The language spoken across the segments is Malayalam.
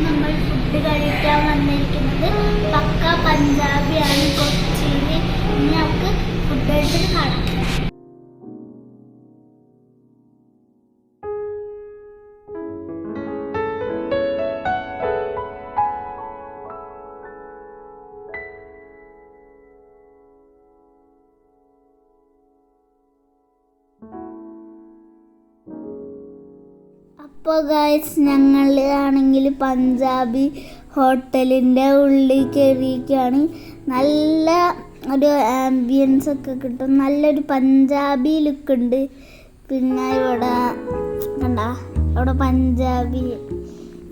നമ്മൾ ഫുഡ് കഴിക്കാൻ വന്നിരിക്കുന്നത് പക്ക പഞ്ചാബിയാണ് കൊച്ചിയിൽ. ഇനി നമുക്ക് ഫുഡ് കഴിച്ചിട്ട് കാണാം. അപ്പോൾ ഗൈസ്, ഞങ്ങൾ ആണെങ്കിൽ പഞ്ചാബി ഹോട്ടലിൻ്റെ ഉള്ളിൽ കയറിയിരിക്കുകയാണ്. നല്ല ഒരു ആംബിയൻസ് ഒക്കെ കിട്ടും, നല്ലൊരു പഞ്ചാബി ലുക്ക് ഉണ്ട്. പിന്നെ ഇവിടെ കണ്ട, അവിടെ പഞ്ചാബി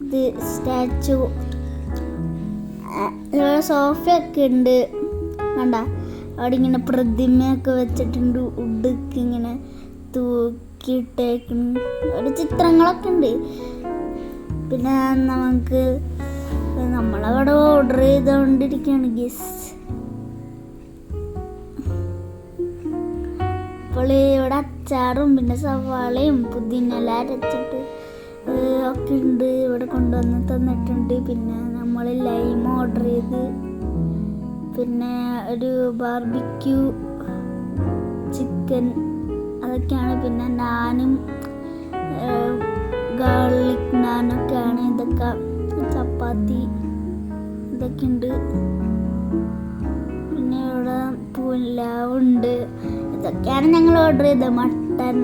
ഇത് സ്റ്റാച്ചു, ഇവിടെ സോഫയൊക്കെ ഉണ്ട്. കണ്ട, അവിടെ ഇങ്ങനെ പ്രതിമയൊക്കെ വെച്ചിട്ടുണ്ട്, ഉടുക്ക് ഇങ്ങനെ തൂക്കിയിട്ടേക്കുന്നു, ഒരു ചിത്രങ്ങളൊക്കെ ഉണ്ട്. പിന്നെ നമ്മളവിടെ ഓർഡർ ചെയ്തുകൊണ്ടിരിക്കുകയാണ് ഗെസ്. അപ്പോൾ ഇവിടെ അച്ചാറും പിന്നെ സവാളയും പുതിന അരച്ചിട്ട് ഒക്കെ ഉണ്ട്, ഇവിടെ കൊണ്ടുവന്ന് തന്നിട്ടുണ്ട്. പിന്നെ നമ്മൾ ലൈം ഓർഡർ ചെയ്ത്, പിന്നെ ഒരു ബാർബിക്യൂ ചിക്കൻ അതൊക്കെയാണ്. പിന്നെ നാനും ഗാർലിക് നാനൊക്കെയാണ്. ഇതൊക്കെ ചപ്പാത്തി ഇതൊക്കെ ഉണ്ട്. പിന്നെ ഇവിടെ പുലാവുണ്ട്. ഇതൊക്കെയാണ് ഞങ്ങൾ ഓർഡർ ചെയ്തത്. മട്ടൻ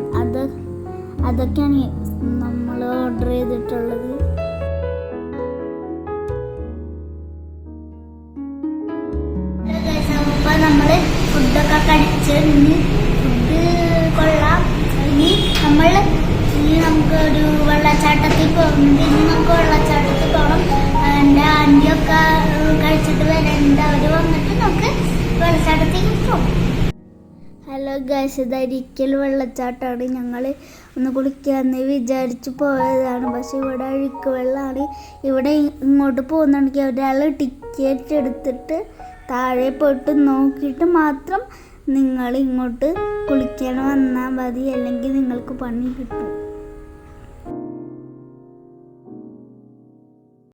അതൊക്കെയാണ് നമ്മൾ ഓർഡർ ചെയ്തിട്ടുള്ളത്. അപ്പോൾ നമ്മൾ ഫുഡൊക്കെ കഴിച്ച് ഫുഡ് കൊള്ളാം. ഇനി നമുക്കൊരു വെള്ളച്ചാട്ടത്തിൽ പോകുന്നുണ്ട്. ഇനി നമുക്ക് വെള്ളച്ചാട്ടത്തിൽ പോകണം. എൻ്റെ ആൻറ്റിയൊക്കെ കഴിച്ചിട്ട് വരേണ്ട, അവർ വന്നിട്ട് നമുക്ക് വെള്ളച്ചാട്ടത്തേക്ക് പോകും. ഹലോ ഗൈസ്, ഇത് അരിക്കൽ വെള്ളച്ചാട്ടമാണ്. ഞങ്ങൾ ഒന്ന് കുളിക്കാമെന്ന് വിചാരിച്ച് പോയതാണ്. പക്ഷെ ഇവിടെ അഴുക്ക് വെള്ളമാണ്. ഇവിടെ ഇങ്ങോട്ട് പോകുന്നുണ്ടെങ്കിൽ ഒരാൾ ടിക്കറ്റ് എടുത്തിട്ട് താഴെ പോയിട്ട് നോക്കിയിട്ട് മാത്രം നിങ്ങൾ ഇങ്ങോട്ട് കുളിക്കാൻ വന്നാൽ മതി, അല്ലെങ്കിൽ നിങ്ങൾക്ക് പണി കിട്ടും.